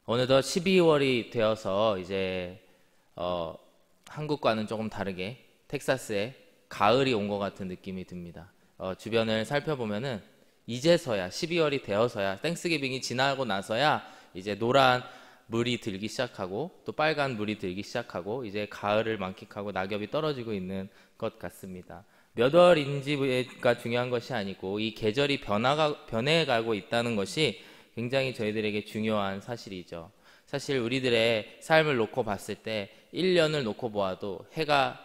어느덧 12월이 되어서 이제 한국과는 조금 다르게 텍사스에 가을이 온 것 같은 느낌이 듭니다. 주변을 살펴보면은 이제서야 12월이 되어서야 땡스기빙이 지나고 나서야 이제 노란 물이 들기 시작하고 또 빨간 물이 들기 시작하고 이제 가을을 만끽하고 낙엽이 떨어지고 있는 것 같습니다. 몇 월인지가 중요한 것이 아니고 이 계절이 변해가고 있다는 것이 굉장히 저희들에게 중요한 사실이죠. 사실 우리들의 삶을 놓고 봤을 때 1년을 놓고 보아도 해가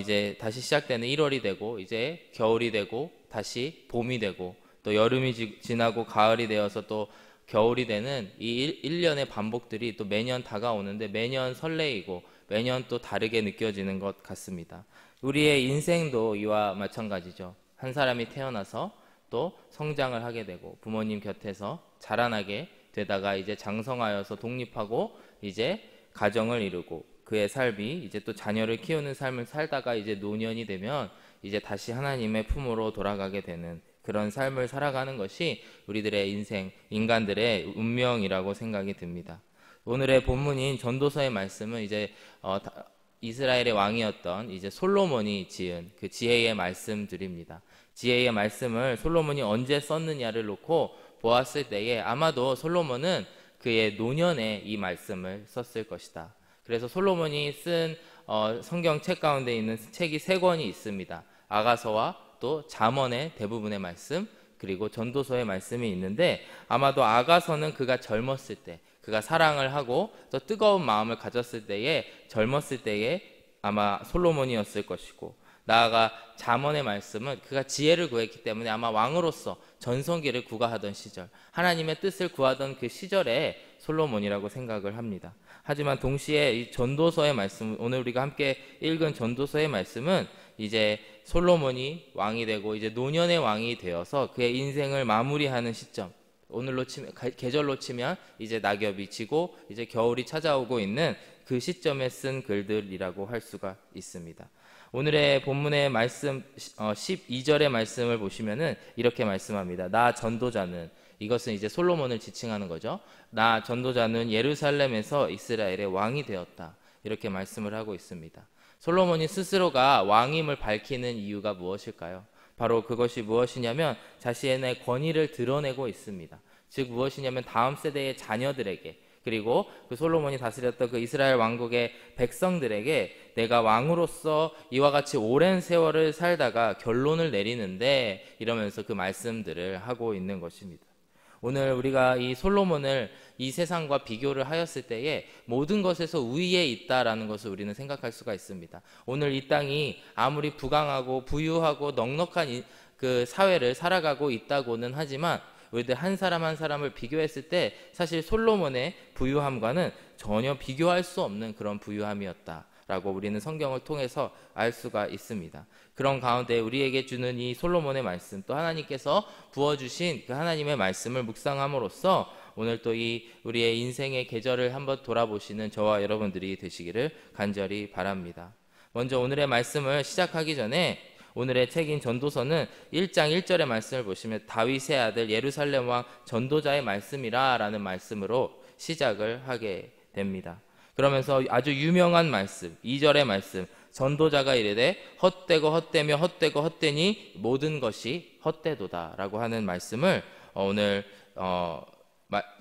이제 다시 시작되는 1월이 되고 이제 겨울이 되고 다시 봄이 되고 또 여름이 지나고 가을이 되어서 또 겨울이 되는 이 1년의 반복들이 또 매년 다가오는데 매년 설레이고 매년 또 다르게 느껴지는 것 같습니다. 우리의 인생도 이와 마찬가지죠. 한 사람이 태어나서 또 성장을 하게 되고 부모님 곁에서 자라나게 되다가 이제 장성하여서 독립하고 이제 가정을 이루고 그의 삶이 이제 또 자녀를 키우는 삶을 살다가 이제 노년이 되면 이제 다시 하나님의 품으로 돌아가게 되는 그런 삶을 살아가는 것이 우리들의 인생, 인간들의 운명이라고 생각이 듭니다. 오늘의 본문인 전도서의 말씀은 이제 이스라엘의 왕이었던 이제 솔로몬이 지은 그 지혜의 말씀들입니다. 지혜의 말씀을 솔로몬이 언제 썼느냐를 놓고 보았을 때에 아마도 솔로몬은 그의 노년에 이 말씀을 썼을 것이다. 그래서 솔로몬이 쓴 성경책 가운데 있는 책이 3권이 있습니다. 아가서와 또 잠언의 대부분의 말씀 그리고 전도서의 말씀이 있는데 아마도 아가서는 그가 젊었을 때 그가 사랑을 하고 또 뜨거운 마음을 가졌을 때에 젊었을 때에 아마 솔로몬이었을 것이고 나아가 잠언의 말씀은 그가 지혜를 구했기 때문에 아마 왕으로서 전성기를 구가하던 시절 하나님의 뜻을 구하던 그 시절에 솔로몬이라고 생각을 합니다. 하지만 동시에 이 전도서의 말씀 오늘 우리가 함께 읽은 전도서의 말씀은 이제 솔로몬이 왕이 되고 이제 노년의 왕이 되어서 그의 인생을 마무리하는 시점 계절로 치면 이제 낙엽이 지고 이제 겨울이 찾아오고 있는 그 시점에 쓴 글들이라고 할 수가 있습니다. 오늘의 본문의 말씀 12절의 말씀을 보시면은 이렇게 말씀합니다. 나 전도자는 이것은 이제 솔로몬을 지칭하는 거죠. 나 전도자는 예루살렘에서 이스라엘의 왕이 되었다. 이렇게 말씀을 하고 있습니다. 솔로몬이 스스로가 왕임을 밝히는 이유가 무엇일까요? 바로 그것이 무엇이냐면 자신의 권위를 드러내고 있습니다. 즉 무엇이냐면 다음 세대의 자녀들에게 그리고 그 솔로몬이 다스렸던 그 이스라엘 왕국의 백성들에게 내가 왕으로서 이와 같이 오랜 세월을 살다가 결론을 내리는데 이러면서 그 말씀들을 하고 있는 것입니다. 오늘 우리가 이 솔로몬을 이 세상과 비교를 하였을 때에 모든 것에서 우위에 있다라는 것을 우리는 생각할 수가 있습니다. 오늘 이 땅이 아무리 부강하고 부유하고 넉넉한 그 사회를 살아가고 있다고는 하지만 우리들 한 사람 한 사람을 비교했을 때 사실 솔로몬의 부유함과는 전혀 비교할 수 없는 그런 부유함이었다라고 우리는 성경을 통해서 알 수가 있습니다. 그런 가운데 우리에게 주는 이 솔로몬의 말씀 또 하나님께서 부어주신 그 하나님의 말씀을 묵상함으로써 오늘 또 이 우리의 인생의 계절을 한번 돌아보시는 저와 여러분들이 되시기를 간절히 바랍니다. 먼저 오늘의 말씀을 시작하기 전에 오늘의 책인 전도서는 1장 1절의 말씀을 보시면 다윗의 아들 예루살렘 왕 전도자의 말씀이라 라는 말씀으로 시작을 하게 됩니다. 그러면서 아주 유명한 말씀 2절의 말씀 전도자가 이르되 헛되고 헛되며 헛되고 헛되니 모든 것이 헛되도다 라고 하는 말씀을 오늘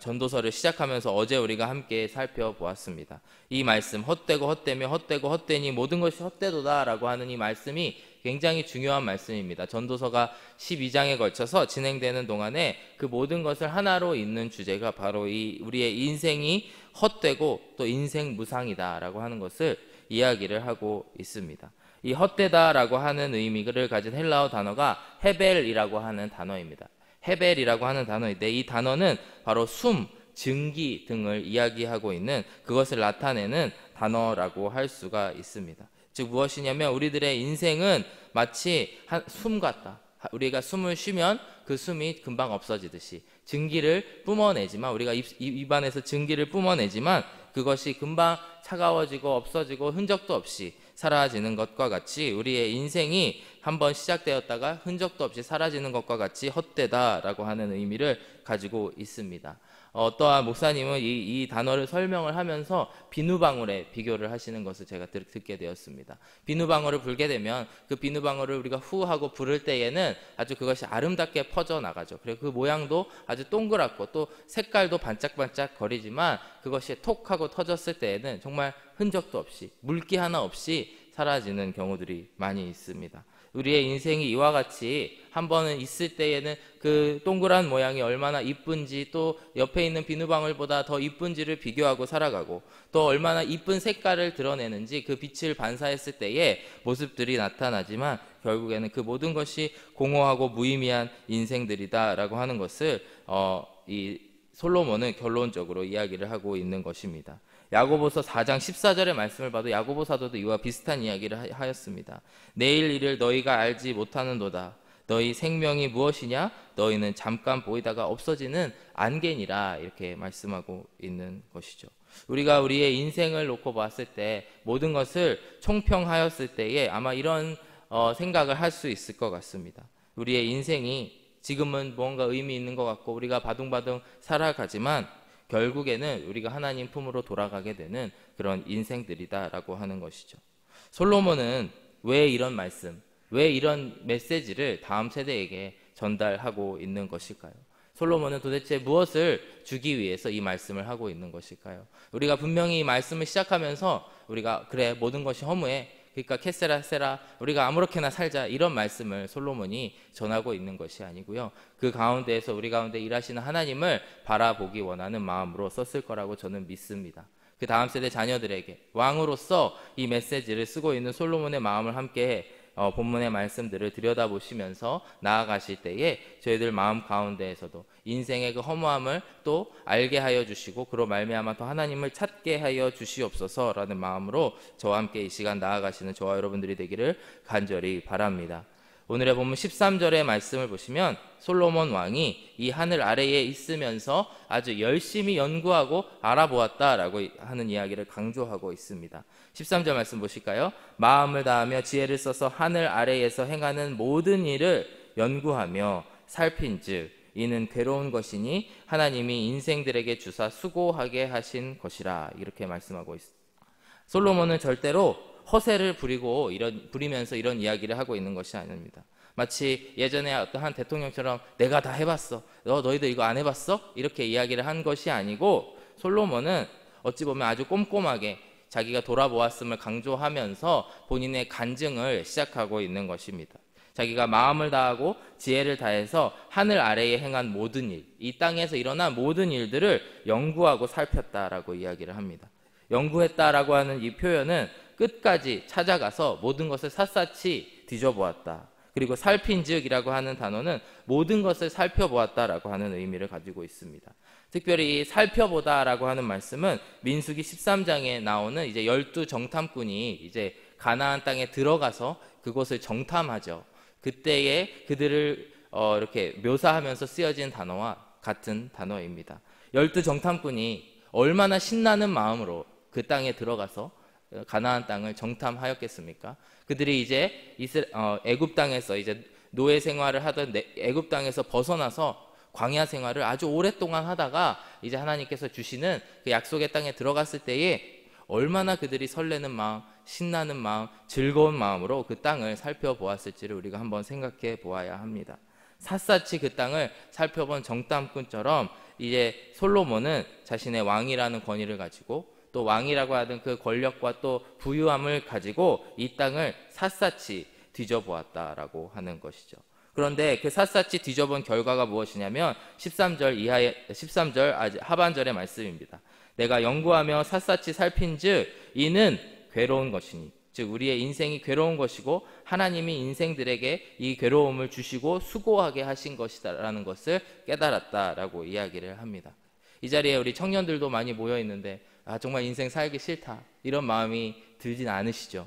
전도서를 시작하면서 어제 우리가 함께 살펴보았습니다. 이 말씀 헛되고 헛되며 헛되고 헛되니 모든 것이 헛되도다 라고 하는 이 말씀이 굉장히 중요한 말씀입니다. 전도서가 12장에 걸쳐서 진행되는 동안에 그 모든 것을 하나로 잇는 주제가 바로 이 우리의 인생이 헛되고 또 인생 무상이다 라고 하는 것을 이야기를 하고 있습니다. 이 헛되다라고 하는 의미를 가진 헬라어 단어가 헤벨이라고 하는 단어입니다. 헤벨이라고 하는 단어인데 이 단어는 바로 숨, 증기 등을 이야기하고 있는 그것을 나타내는 단어라고 할 수가 있습니다. 즉 무엇이냐면 우리들의 인생은 마치 숨 같다. 우리가 숨을 쉬면 그 숨이 금방 없어지듯이 증기를 뿜어내지만 우리가 입안에서 증기를 뿜어내지만 그것이 금방 차가워지고 없어지고 흔적도 없이 사라지는 것과 같이 우리의 인생이 한번 시작되었다가 흔적도 없이 사라지는 것과 같이 헛되다라고 하는 의미를 가지고 있습니다. 어떠한 목사님은 이 단어를 설명을 하면서 비누방울에 비교를 하시는 것을 제가 듣게 되었습니다. 비누방울을 불게 되면 그 비누방울을 우리가 후 하고 부를 때에는 아주 그것이 아름답게 퍼져나가죠. 그리고 그 모양도 아주 동그랗고 또 색깔도 반짝반짝 거리지만 그것이 톡 하고 터졌을 때에는 정말 흔적도 없이 물기 하나 없이 사라지는 경우들이 많이 있습니다. 우리의 인생이 이와 같이 한 번은 있을 때에는 그 동그란 모양이 얼마나 이쁜지, 또 옆에 있는 비누방울보다 더 이쁜지를 비교하고 살아가고, 또 얼마나 이쁜 색깔을 드러내는지 그 빛을 반사했을 때의 모습들이 나타나지만 결국에는 그 모든 것이 공허하고 무의미한 인생들이다라고 하는 것을 이 솔로몬은 결론적으로 이야기를 하고 있는 것입니다. 야고보서 4장 14절의 말씀을 봐도 야고보 사도도 이와 비슷한 이야기를 하였습니다. 내일 일을 너희가 알지 못하는도다. 너희 생명이 무엇이냐? 너희는 잠깐 보이다가 없어지는 안개니라. 이렇게 말씀하고 있는 것이죠. 우리가 우리의 인생을 놓고 봤을 때 모든 것을 총평하였을 때에 아마 이런 생각을 할 수 있을 것 같습니다. 우리의 인생이 지금은 뭔가 의미 있는 것 같고 우리가 바둥바둥 살아가지만 결국에는 우리가 하나님 품으로 돌아가게 되는 그런 인생들이다라고 하는 것이죠. 솔로몬은 왜 이런 말씀, 왜 이런 메시지를 다음 세대에게 전달하고 있는 것일까요? 솔로몬은 도대체 무엇을 주기 위해서 이 말씀을 하고 있는 것일까요? 우리가 분명히 이 말씀을 시작하면서 우리가 그래 모든 것이 허무해, 그러니까 캐세라 세라 우리가 아무렇게나 살자, 이런 말씀을 솔로몬이 전하고 있는 것이 아니고요, 그 가운데에서 우리 가운데 일하시는 하나님을 바라보기 원하는 마음으로 썼을 거라고 저는 믿습니다. 그 다음 세대 자녀들에게 왕으로서 이 메시지를 쓰고 있는 솔로몬의 마음을 함께 본문의 말씀들을 들여다보시면서 나아가실 때에 저희들 마음 가운데에서도 인생의 그 허무함을 또 알게 하여 주시고 그로 말미암아 또 하나님을 찾게 하여 주시옵소서라는 마음으로 저와 함께 이 시간 나아가시는 저와 여러분들이 되기를 간절히 바랍니다. 오늘의 본문 13절의 말씀을 보시면 솔로몬 왕이 이 하늘 아래에 있으면서 아주 열심히 연구하고 알아보았다라고 하는 이야기를 강조하고 있습니다. 13절 말씀 보실까요? 마음을 다하며 지혜를 써서 하늘 아래에서 행하는 모든 일을 연구하며 살핀즉 이는 괴로운 것이니 하나님이 인생들에게 주사 수고하게 하신 것이라. 이렇게 말씀하고 있습니다. 솔로몬은 절대로 허세를 부리면서 이런 이야기를 하고 있는 것이 아닙니다. 마치 예전에 어떤 한 대통령처럼 내가 다 해봤어, 너희들 이거 안 해봤어? 이렇게 이야기를 한 것이 아니고 솔로몬은 어찌 보면 아주 꼼꼼하게 자기가 돌아보았음을 강조하면서 본인의 간증을 시작하고 있는 것입니다. 자기가 마음을 다하고 지혜를 다해서 하늘 아래에 행한 모든 일, 이 땅에서 일어난 모든 일들을 연구하고 살폈다라고 이야기를 합니다. 연구했다라고 하는 이 표현은 끝까지 찾아가서 모든 것을 샅샅이 뒤져보았다. 그리고 살핀즉이라고 하는 단어는 모든 것을 살펴보았다라고 하는 의미를 가지고 있습니다. 특별히 이 살펴보다라고 하는 말씀은 민수기 13장에 나오는 이제 12 정탐꾼이 이제 가나안 땅에 들어가서 그곳을 정탐하죠. 그때에 그들을 이렇게 묘사하면서 쓰여진 단어와 같은 단어입니다. 12 정탐꾼이 얼마나 신나는 마음으로 그 땅에 들어가서 가나안 땅을 정탐하였겠습니까? 그들이 이제 애굽 땅에서 이제 노예 생활을 하던 애굽 땅에서 벗어나서 광야 생활을 아주 오랫동안 하다가 이제 하나님께서 주시는 그 약속의 땅에 들어갔을 때에 얼마나 그들이 설레는 마음, 신나는 마음, 즐거운 마음으로 그 땅을 살펴보았을지를 우리가 한번 생각해 보아야 합니다. 샅샅이 그 땅을 살펴본 정탐꾼처럼 이제 솔로몬은 자신의 왕이라는 권위를 가지고 또 왕이라고 하던 그 권력과 또 부유함을 가지고 이 땅을 샅샅이 뒤져보았다라고 하는 것이죠. 그런데 그 샅샅이 뒤져본 결과가 무엇이냐면 13절 하반절의 말씀입니다. 내가 연구하며 샅샅이 살핀즉 이는 괴로운 것이니, 즉 우리의 인생이 괴로운 것이고 하나님이 인생들에게 이 괴로움을 주시고 수고하게 하신 것이다라는 것을 깨달았다라고 이야기를 합니다. 이 자리에 우리 청년들도 많이 모여 있는데 정말 인생 살기 싫다 이런 마음이 들진 않으시죠?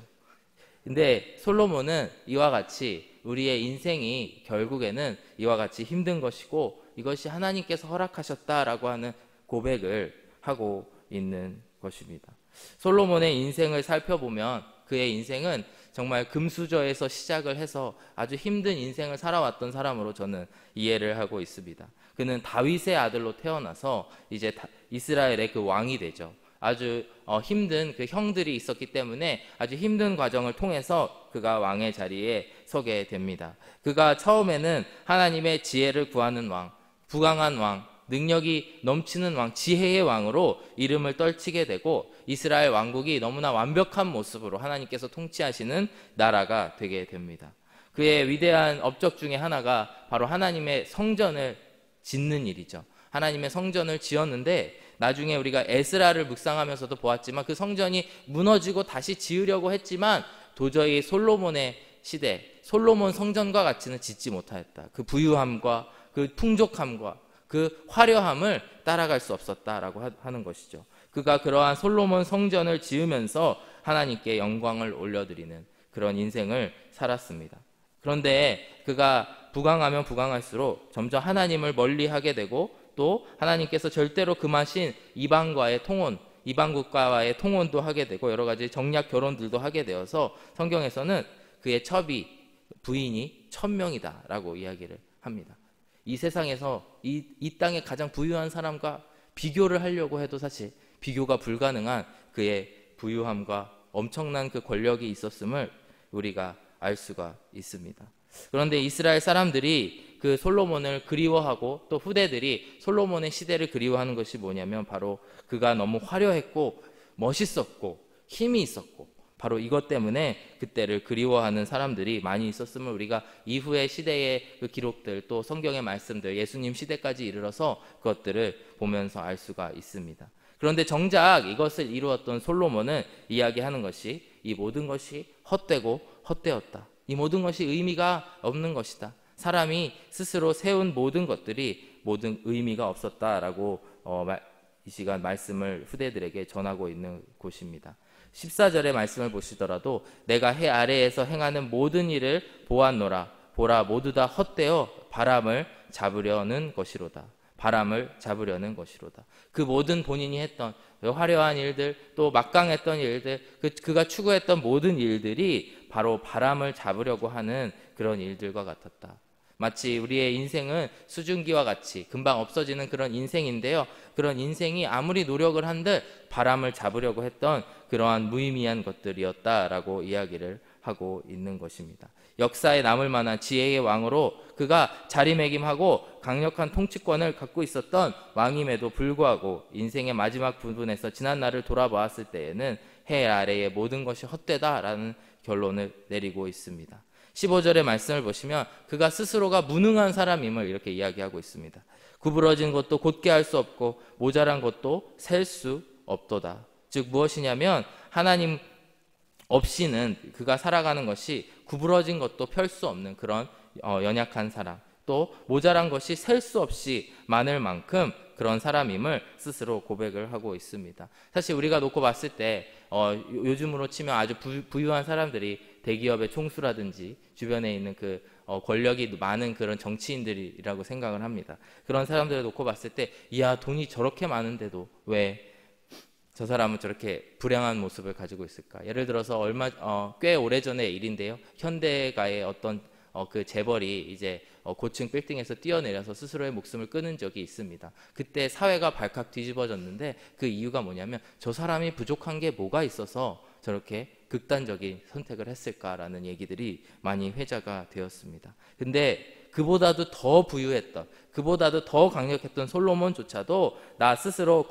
근데 솔로몬은 이와 같이 우리의 인생이 결국에는 이와 같이 힘든 것이고 이것이 하나님께서 허락하셨다라고 하는 고백을 하고 있는 것입니다. 솔로몬의 인생을 살펴보면 그의 인생은 정말 금수저에서 시작을 해서 아주 힘든 인생을 살아왔던 사람으로 저는 이해를 하고 있습니다. 그는 다윗의 아들로 태어나서 이제 이스라엘의 그 왕이 되죠. 아주 힘든 그 형들이 있었기 때문에 아주 힘든 과정을 통해서 그가 왕의 자리에 서게 됩니다. 그가 처음에는 하나님의 지혜를 구하는 왕, 부강한 왕, 능력이 넘치는 왕, 지혜의 왕으로 이름을 떨치게 되고 이스라엘 왕국이 너무나 완벽한 모습으로 하나님께서 통치하시는 나라가 되게 됩니다. 그의 위대한 업적 중에 하나가 바로 하나님의 성전을 짓는 일이죠. 하나님의 성전을 지었는데 나중에 우리가 에스라를 묵상하면서도 보았지만 그 성전이 무너지고 다시 지으려고 했지만 도저히 솔로몬의 시대, 솔로몬 성전과 같이는 짓지 못하였다. 그 부유함과 그 풍족함과 그 화려함을 따라갈 수 없었다라고 하는 것이죠. 그가 그러한 솔로몬 성전을 지으면서 하나님께 영광을 올려드리는 그런 인생을 살았습니다. 그런데 그가 부강하면 부강할수록 점점 하나님을 멀리하게 되고 또 하나님께서 절대로 금하신 이방과의 통혼, 이방 국가와의 통혼도 하게 되고 여러 가지 정략 결혼들도 하게 되어서 성경에서는 그의 첩이 부인이 1000명이다라고 이야기를 합니다. 이 세상에서 이 땅의 가장 부유한 사람과 비교를 하려고 해도 사실 비교가 불가능한 그의 부유함과 엄청난 그 권력이 있었음을 우리가 알 수가 있습니다. 그런데 이스라엘 사람들이 그 솔로몬을 그리워하고 또 후대들이 솔로몬의 시대를 그리워하는 것이 뭐냐면 바로 그가 너무 화려했고 멋있었고 힘이 있었고 바로 이것 때문에 그때를 그리워하는 사람들이 많이 있었음을 우리가 이후의 시대의 그 기록들 또 성경의 말씀들 예수님 시대까지 이르러서 그것들을 보면서 알 수가 있습니다. 그런데 정작 이것을 이루었던 솔로몬은 이야기하는 것이 이 모든 것이 헛되고 헛되었다. 이 모든 것이 의미가 없는 것이다. 사람이 스스로 세운 모든 것들이 모든 의미가 없었다라고 이 시간 말씀을 후대들에게 전하고 있는 곳입니다. 14절의 말씀을 보시더라도 내가 해 아래에서 행하는 모든 일을 보았노라. 보라 모두 다 헛되어 바람을 잡으려는 것이로다. 바람을 잡으려는 것이로다. 그 모든 본인이 했던 화려한 일들 또 막강했던 일들 그가 추구했던 모든 일들이 바로 바람을 잡으려고 하는 그런 일들과 같았다. 마치 우리의 인생은 수증기와 같이 금방 없어지는 그런 인생인데요. 그런 인생이 아무리 노력을 한들 바람을 잡으려고 했던 그러한 무의미한 것들이었다라고 이야기를 하고 있는 것입니다. 역사에 남을 만한 지혜의 왕으로 그가 자리매김하고 강력한 통치권을 갖고 있었던 왕임에도 불구하고 인생의 마지막 부분에서 지난 날을 돌아보았을 때에는 해 아래의 모든 것이 헛되다라는 결론을 내리고 있습니다. 15절의 말씀을 보시면 그가 스스로가 무능한 사람임을 이렇게 이야기하고 있습니다. 구부러진 것도 곧게 할 수 없고 모자란 것도 셀 수 없도다. 즉 무엇이냐면 하나님 없이는 그가 살아가는 것이 구부러진 것도 펼 수 없는 그런 연약한 사람 또 모자란 것이 셀 수 없이 많을 만큼 그런 사람임을 스스로 고백을 하고 있습니다. 사실 우리가 놓고 봤을 때 요즘으로 치면 아주 부유한 사람들이 대기업의 총수라든지 주변에 있는 그 권력이 많은 그런 정치인들이라고 생각을 합니다. 그런 사람들을 놓고 봤을 때 이야 돈이 저렇게 많은데도 왜 저 사람은 저렇게 불행한 모습을 가지고 있을까? 예를 들어서 꽤 오래전의 일인데요. 현대가의 어떤 그 재벌이 이제 고층 빌딩에서 뛰어내려서 스스로의 목숨을 끊은 적이 있습니다. 그때 사회가 발칵 뒤집어졌는데 그 이유가 뭐냐면 저 사람이 부족한 게 뭐가 있어서 저렇게 극단적인 선택을 했을까라는 얘기들이 많이 회자가 되었습니다. 근데 그보다도 더 부유했던 그보다도 더 강력했던 솔로몬조차도 나 스스로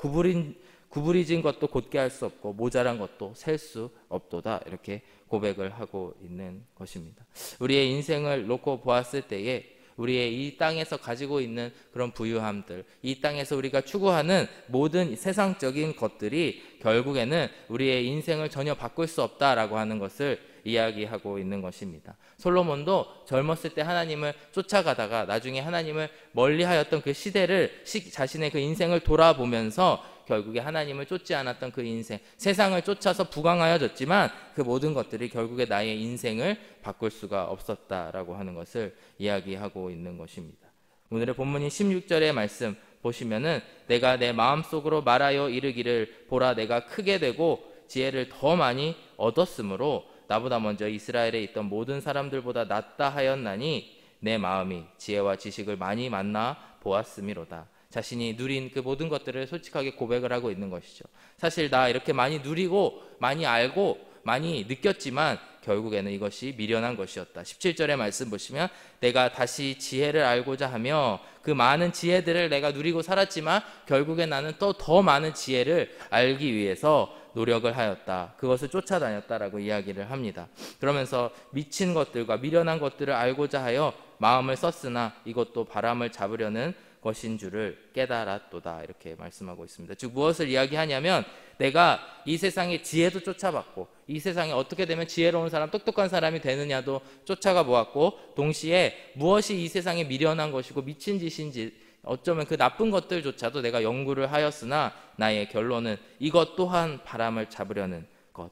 구부리진 것도 곧게 할 수 없고 모자란 것도 셀 수 없도다 이렇게 고백을 하고 있는 것입니다. 우리의 인생을 놓고 보았을 때에 우리의 이 땅에서 가지고 있는 그런 부유함들 이 땅에서 우리가 추구하는 모든 세상적인 것들이 결국에는 우리의 인생을 전혀 바꿀 수 없다라고 하는 것을 이야기하고 있는 것입니다. 솔로몬도 젊었을 때 하나님을 쫓아가다가 나중에 하나님을 멀리하였던 그 시대를 자신의 그 인생을 돌아보면서 결국에 하나님을 쫓지 않았던 그 인생 세상을 쫓아서 부강하여졌지만 그 모든 것들이 결국에 나의 인생을 바꿀 수가 없었다라고 하는 것을 이야기하고 있는 것입니다. 오늘의 본문인 16절의 말씀 보시면은 내가 내 마음속으로 말하여 이르기를 보라 내가 크게 되고 지혜를 더 많이 얻었으므로 나보다 먼저 이스라엘에 있던 모든 사람들보다 낫다 하였나니 내 마음이 지혜와 지식을 많이 만나 보았음이로다. 자신이 누린 그 모든 것들을 솔직하게 고백을 하고 있는 것이죠. 사실 나 이렇게 많이 누리고 많이 알고 많이 느꼈지만 결국에는 이것이 미련한 것이었다. 17절의 말씀 보시면 내가 다시 지혜를 알고자 하며 그 많은 지혜들을 내가 누리고 살았지만 결국에 나는 또 더 많은 지혜를 알기 위해서 노력을 하였다. 그것을 쫓아다녔다라고 이야기를 합니다. 그러면서 미친 것들과 미련한 것들을 알고자 하여 마음을 썼으나 이것도 바람을 잡으려는 것인 줄을 깨달았도다. 이렇게 말씀하고 있습니다. 즉 무엇을 이야기하냐면 내가 이 세상의 지혜도 쫓아봤고 이 세상에 어떻게 되면 지혜로운 사람, 똑똑한 사람이 되느냐도 쫓아가 보았고 동시에 무엇이 이 세상에 미련한 것이고 미친 짓인지 어쩌면 그 나쁜 것들조차도 내가 연구를 하였으나 나의 결론은 이것 또한 바람을 잡으려는 것,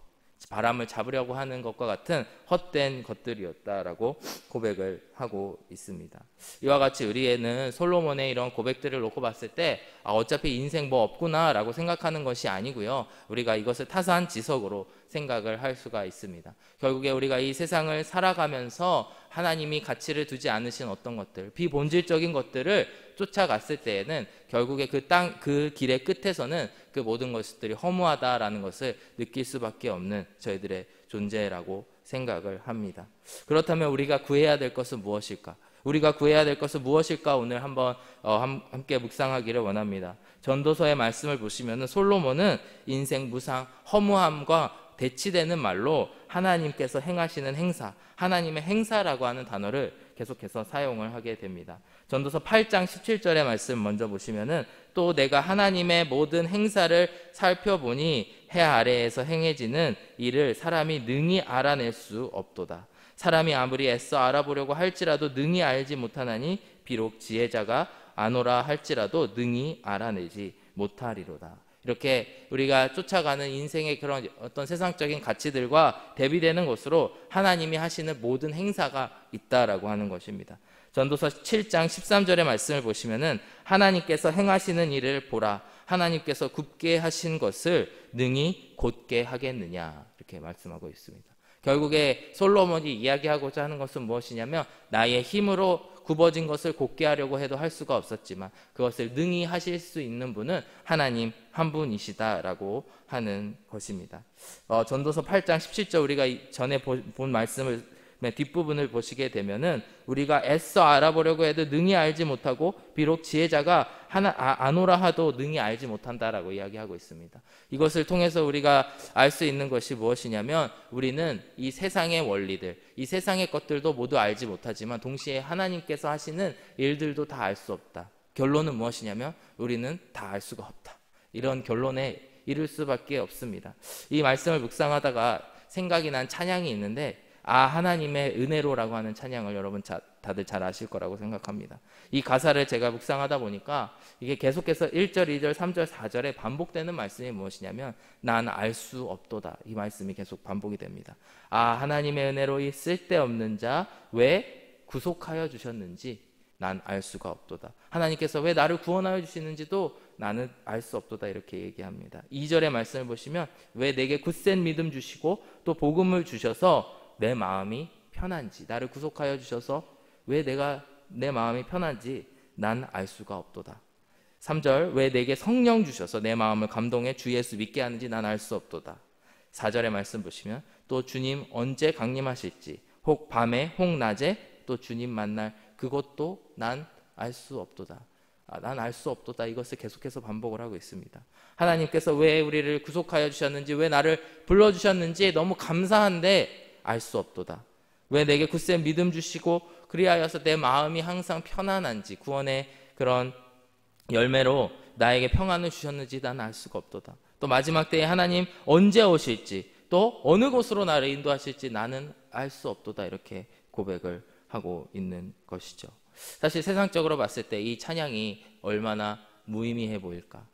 바람을 잡으려고 하는 것과 같은 헛된 것들이었다라고 고백을 하고 있습니다. 이와 같이 우리에는 솔로몬의 이런 고백들을 놓고 봤을 때 어차피 인생 뭐 없구나 라고 생각하는 것이 아니고요, 우리가 이것을 타산지석으로 생각을 할 수가 있습니다. 결국에 우리가 이 세상을 살아가면서 하나님이 가치를 두지 않으신 어떤 것들, 비본질적인 것들을 쫓아갔을 때에는 결국에 그 길의 끝에서는 그 모든 것들이 허무하다라는 것을 느낄 수밖에 없는 저희들의 존재라고 생각을 합니다. 그렇다면 우리가 구해야 될 것은 무엇일까? 우리가 구해야 될 것은 무엇일까? 오늘 한번 함께 묵상하기를 원합니다. 전도서의 말씀을 보시면 솔로몬은 인생 무상 허무함과 대치되는 말로 하나님께서 행하시는 행사, 하나님의 행사라고 하는 단어를 계속해서 사용을 하게 됩니다. 전도서 8장 17절의 말씀 먼저 보시면은 또 내가 하나님의 모든 행사를 살펴보니 해 아래에서 행해지는 일을 사람이 능히 알아낼 수 없도다. 사람이 아무리 애써 알아보려고 할지라도 능히 알지 못하나니 비록 지혜자가 아노라 할지라도 능히 알아내지 못하리로다. 이렇게 우리가 쫓아가는 인생의 그런 어떤 세상적인 가치들과 대비되는 것으로 하나님이 하시는 모든 행사가 있다라고 하는 것입니다. 전도서 7장 13절의 말씀을 보시면은 하나님께서 행하시는 일을 보라. 하나님께서 굽게 하신 것을 능히 곧게 하겠느냐. 이렇게 말씀하고 있습니다. 결국에 솔로몬이 이야기하고자 하는 것은 무엇이냐면 나의 힘으로 굽어진 것을 곧게 하려고 해도 할 수가 없었지만 그것을 능히 하실 수 있는 분은 하나님 한 분이시다라고 하는 것입니다. 전도서 8장 17절 우리가 전에 본 말씀을 뒷부분을 보시게 되면은 우리가 애써 알아보려고 해도 능히 알지 못하고 비록 지혜자가 아노라 하도 능히 알지 못한다라고 이야기하고 있습니다. 이것을 통해서 우리가 알 수 있는 것이 무엇이냐면 우리는 이 세상의 원리들, 이 세상의 것들도 모두 알지 못하지만 동시에 하나님께서 하시는 일들도 다 알 수 없다. 결론은 무엇이냐면 우리는 다 알 수가 없다. 이런 결론에 이를 수밖에 없습니다. 이 말씀을 묵상하다가 생각이 난 찬양이 있는데 하나님의 은혜로라고 하는 찬양을 여러분 다들 잘 아실 거라고 생각합니다. 이 가사를 제가 묵상하다 보니까 이게 계속해서 1절, 2절, 3절, 4절에 반복되는 말씀이 무엇이냐면 난 알 수 없도다. 이 말씀이 계속 반복이 됩니다. 하나님의 은혜로 이 쓸데없는 자 왜 구속하여 주셨는지 난 알 수가 없도다. 하나님께서 왜 나를 구원하여 주시는지도 나는 알 수 없도다. 이렇게 얘기합니다. 2절의 말씀을 보시면 왜 내게 굳센 믿음 주시고 또 복음을 주셔서 내 마음이 편한지, 나를 구속하여 주셔서 왜 내 마음이 편한지 난 알 수가 없도다. 3절 왜 내게 성령 주셔서 내 마음을 감동해 주 예수 믿게 하는지 난 알 수 없도다. 4절의 말씀 보시면 또 주님 언제 강림하실지 혹 밤에 혹 낮에 또 주님 만날 그것도 난 알 수 없도다. 난 알 수 없도다. 이것을 계속해서 반복을 하고 있습니다. 하나님께서 왜 우리를 구속하여 주셨는지, 왜 나를 불러주셨는지 너무 감사한데 알 수 없도다. 왜 내게 굳센 믿음 주시고 그리하여서 내 마음이 항상 편안한지, 구원의 그런 열매로 나에게 평안을 주셨는지 난 알 수가 없도다. 또 마지막 때에 하나님 언제 오실지 또 어느 곳으로 나를 인도하실지 나는 알 수 없도다. 이렇게 고백을 하고 있는 것이죠. 사실 세상적으로 봤을 때 이 찬양이 얼마나 무의미해 보일까,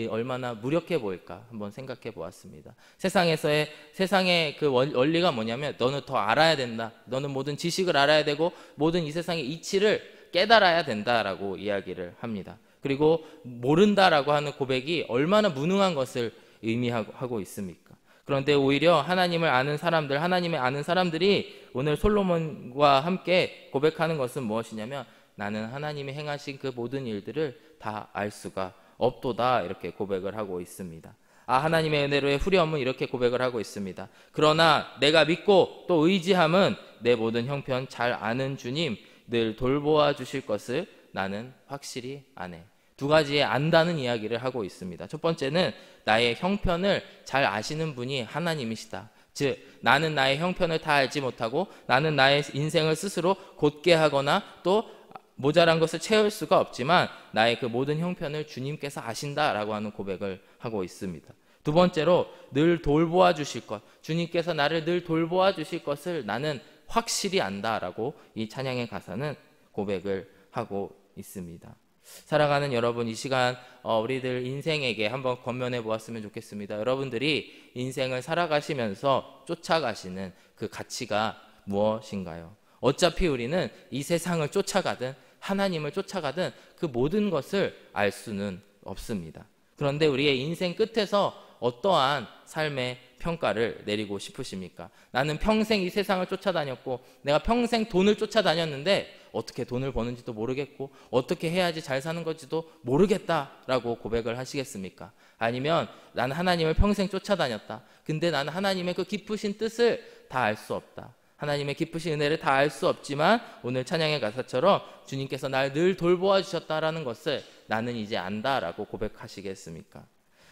얼마나 무력해 보일까 한번 생각해 보았습니다. 세상의 그 원리가 뭐냐면 너는 더 알아야 된다. 너는 모든 지식을 알아야 되고 모든 이 세상의 이치를 깨달아야 된다라고 이야기를 합니다. 그리고 모른다라고 하는 고백이 얼마나 무능한 것을 의미하고 있습니까? 그런데 오히려 하나님을 아는 사람들, 하나님의 아는 사람들이 오늘 솔로몬과 함께 고백하는 것은 무엇이냐면 나는 하나님이 행하신 그 모든 일들을 다 알 수가 없도다, 이렇게 고백을 하고 있습니다. 하나님의 은혜로의 후렴은 이렇게 고백을 하고 있습니다. 그러나 내가 믿고 또 의지함은 내 모든 형편 잘 아는 주님 늘 돌보아 주실 것을 나는 확실히 아네. 두 가지의 안다는 이야기를 하고 있습니다. 첫 번째는 나의 형편을 잘 아시는 분이 하나님이시다. 즉 나는 나의 형편을 다 알지 못하고 나는 나의 인생을 스스로 곧게 하거나 또 모자란 것을 채울 수가 없지만 나의 그 모든 형편을 주님께서 아신다라고 하는 고백을 하고 있습니다. 두 번째로 늘 돌보아 주실 것, 주님께서 나를 늘 돌보아 주실 것을 나는 확실히 안다라고 이 찬양의 가사는 고백을 하고 있습니다. 사랑하는 여러분, 이 시간 우리들 인생에게 한번 권면해 보았으면 좋겠습니다. 여러분들이 인생을 살아가시면서 쫓아가시는 그 가치가 무엇인가요? 어차피 우리는 이 세상을 쫓아가든 하나님을 쫓아가든 그 모든 것을 알 수는 없습니다. 그런데 우리의 인생 끝에서 어떠한 삶의 평가를 내리고 싶으십니까? 나는 평생 이 세상을 쫓아다녔고 내가 평생 돈을 쫓아다녔는데 어떻게 돈을 버는지도 모르겠고 어떻게 해야지 잘 사는 건지도 모르겠다라고 고백을 하시겠습니까? 아니면 나는 하나님을 평생 쫓아다녔다. 근데 나는 하나님의 그 깊으신 뜻을 다 알 수 없다. 하나님의 깊으신 은혜를 다 알 수 없지만 오늘 찬양의 가사처럼 주님께서 날 늘 돌보아 주셨다라는 것을 나는 이제 안다라고 고백하시겠습니까?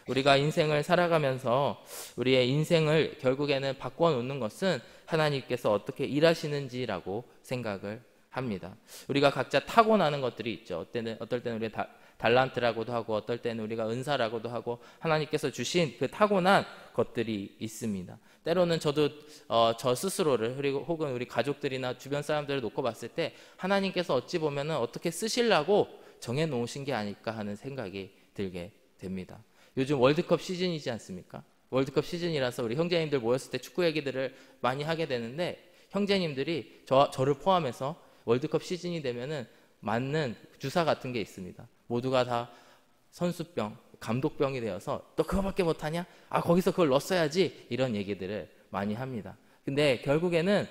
우리가 인생을 살아가면서 우리의 인생을 결국에는 바꿔놓는 것은 하나님께서 어떻게 일하시는지라고 생각을 합니다. 우리가 각자 타고나는 것들이 있죠. 어떨 때는 우리 달란트라고도 하고 어떨 때는 우리가 은사라고도 하고 하나님께서 주신 그 타고난 것들이 있습니다. 때로는 저도 저 스스로를 그리고 혹은 우리 가족들이나 주변 사람들을 놓고 봤을 때 하나님께서 어찌 보면은 어떻게 쓰시려고 정해놓으신 게 아닐까 하는 생각이 들게 됩니다. 요즘 월드컵 시즌이지 않습니까? 월드컵 시즌이라서 우리 형제님들 모였을 때 축구 얘기들을 많이 하게 되는데 형제님들이 저를 포함해서 월드컵 시즌이 되면은 맞는 주사 같은 게 있습니다. 모두가 다 선수병, 감독병이 되어서 너 그거밖에 못하냐? 거기서 그걸 넣었어야지, 이런 얘기들을 많이 합니다. 근데 결국에는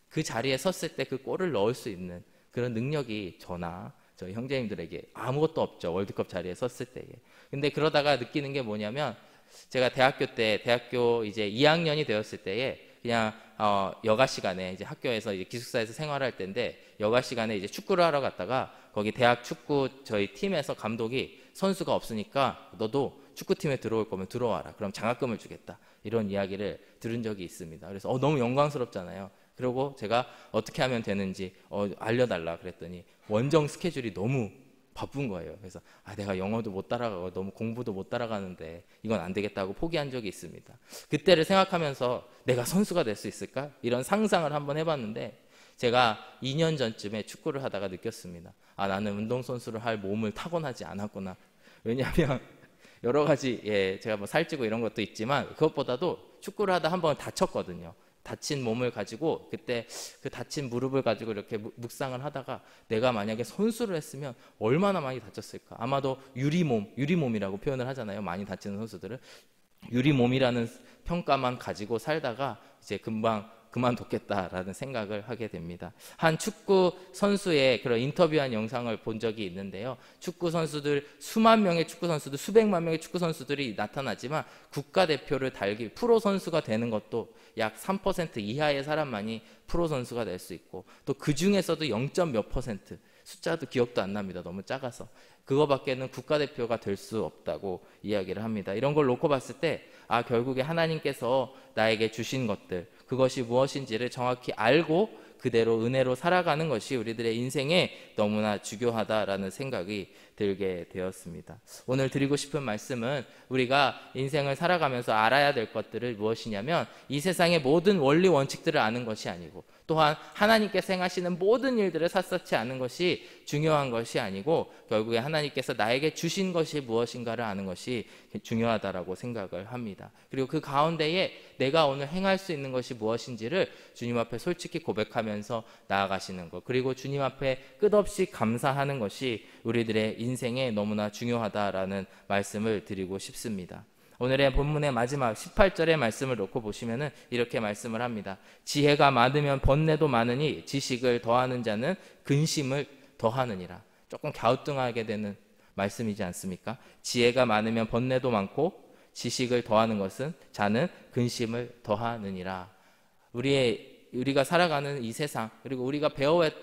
그 자리에 섰을 때 그 골을 넣을 수 있는 그런 능력이 저나 저희 형제님들에게 아무것도 없죠. 월드컵 자리에 섰을 때에. 근데 그러다가 느끼는 게 뭐냐면 제가 대학교 이제 2학년이 되었을 때에 그냥 여가 시간에 이제 학교에서 이제 기숙사에서 생활할 때인데 여가 시간에 이제 축구를 하러 갔다가 거기 대학 축구 저희 팀에서 감독이 선수가 없으니까 너도 축구팀에 들어올 거면 들어와라. 그럼 장학금을 주겠다. 이런 이야기를 들은 적이 있습니다. 그래서 너무 영광스럽잖아요. 그리고 제가 어떻게 하면 되는지 알려달라 그랬더니 원정 스케줄이 너무 바쁜 거예요. 그래서 내가 영어도 못 따라가고 너무 공부도 못 따라가는데 이건 안 되겠다고 포기한 적이 있습니다. 그때를 생각하면서 내가 선수가 될 수 있을까? 이런 상상을 한번 해봤는데 제가 2년 전쯤에 축구를 하다가 느꼈습니다. 나는 운동선수를 할 몸을 타고나지 않았구나. 왜냐하면 여러 가지 제가 뭐 살찌고 이런 것도 있지만 그것보다도 축구를 하다 한번 다쳤거든요. 다친 몸을 가지고 그때 그 다친 무릎을 가지고 이렇게 묵상을 하다가 내가 만약에 선수를 했으면 얼마나 많이 다쳤을까. 아마도 유리몸이라고 표현을 하잖아요. 많이 다치는 선수들은 유리몸이라는 평가만 가지고 살다가 이제 금방 그만뒀겠다라는 생각을 하게 됩니다. 한 축구 선수의 그런 인터뷰한 영상을 본 적이 있는데요. 축구 선수들 수만 명의 축구 선수들 수백만 명의 축구 선수들이 나타나지만 국가대표를 달기 프로 선수가 되는 것도 약 3% 이하의 사람만이 프로 선수가 될 수 있고 또 그 중에서도 0. 몇 %, 숫자도 기억도 안 납니다. 너무 작아서. 그거밖에는 국가대표가 될 수 없다고 이야기를 합니다. 이런 걸 놓고 봤을 때 결국에 하나님께서 나에게 주신 것들 그것이 무엇인지를 정확히 알고 그대로 은혜로 살아가는 것이 우리들의 인생에 너무나 중요하다라는 생각이 들게 되었습니다. 오늘 드리고 싶은 말씀은 우리가 인생을 살아가면서 알아야 될 것들을 무엇이냐면 이 세상의 모든 원리 원칙들을 아는 것이 아니고 또한 하나님께서 행하시는 모든 일들을 샅샅이 아는 것이 중요한 것이 아니고 결국에 하나님께서 나에게 주신 것이 무엇인가를 아는 것이 중요하다라고 생각을 합니다. 그리고 그 가운데에 내가 오늘 행할 수 있는 것이 무엇인지를 주님 앞에 솔직히 고백하면서 나아가시는 것 그리고 주님 앞에 끝없이 감사하는 것이 우리들의 인생에 너무나 중요하다라는 말씀을 드리고 싶습니다. 오늘의 본문의 마지막 18절의 말씀을 놓고 보시면은 이렇게 말씀을 합니다. 지혜가 많으면 번뇌도 많으니 지식을 더하는 자는 근심을 더하느니라. 조금 갸우뚱하게 되는 말씀이지 않습니까? 지혜가 많으면 번뇌도 많고 지식을 더하는 것은 자는 근심을 더하느니라. 우리가 살아가는 이 세상, 그리고 우리가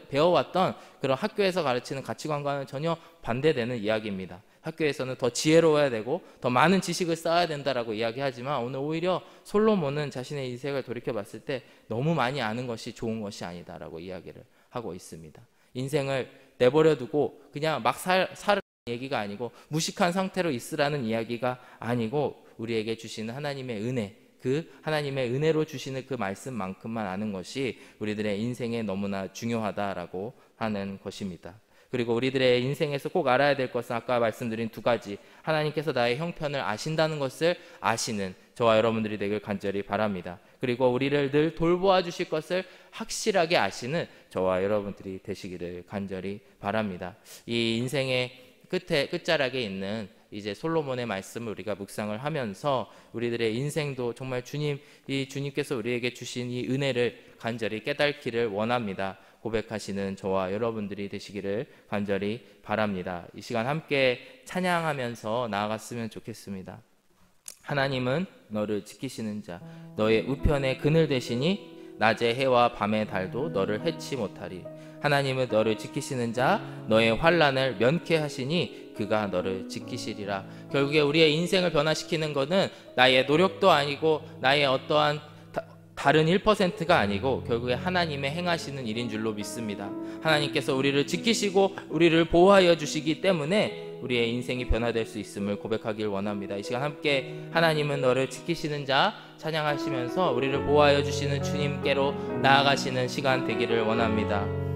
배워왔던 그런 학교에서 가르치는 가치관과는 전혀 반대되는 이야기입니다. 학교에서는 더 지혜로워야 되고 더 많은 지식을 쌓아야 된다라고 이야기하지만, 오늘 오히려 솔로몬은 자신의 인생을 돌이켜봤을 때 너무 많이 아는 것이 좋은 것이 아니다라고 이야기를 하고 있습니다. 인생을 내버려 두고 그냥 막 살으라는 얘기가 아니고, 무식한 상태로 있으라는 이야기가 아니고, 우리에게 주시는 하나님의 은혜, 그 하나님의 은혜로 주시는 그 말씀만큼만 아는 것이 우리들의 인생에 너무나 중요하다라고 하는 것입니다. 그리고 우리들의 인생에서 꼭 알아야 될 것은 아까 말씀드린 두 가지, 하나님께서 나의 형편을 아신다는 것을 아시는 저와 여러분들이 되길 간절히 바랍니다. 그리고 우리를 늘 돌보아 주실 것을 확실하게 아시는 저와 여러분들이 되시기를 간절히 바랍니다. 이 인생의 끝자락에 있는 이제 솔로몬의 말씀을 우리가 묵상을 하면서 우리들의 인생도 정말 주님께서 우리에게 주신 이 은혜를 간절히 깨닫기를 원합니다. 고백하시는 저와 여러분들이 되시기를 간절히 바랍니다. 이 시간 함께 찬양하면서 나아갔으면 좋겠습니다. 하나님은 너를 지키시는 자, 너의 우편에 그늘 되시니 낮의 해와 밤의 달도 너를 해치 못하리. 하나님은 너를 지키시는 자, 너의 환난을 면케 하시니 그가 너를 지키시리라. 결국에 우리의 인생을 변화시키는 것은 나의 노력도 아니고 나의 어떠한 다른 1%가 아니고 결국에 하나님의 행하시는 일인 줄로 믿습니다. 하나님께서 우리를 지키시고 우리를 보호하여 주시기 때문에 우리의 인생이 변화될 수 있음을 고백하길 원합니다. 이 시간 함께 하나님은 너를 지키시는 자 찬양하시면서 우리를 보호하여 주시는 주님께로 나아가시는 시간 되기를 원합니다.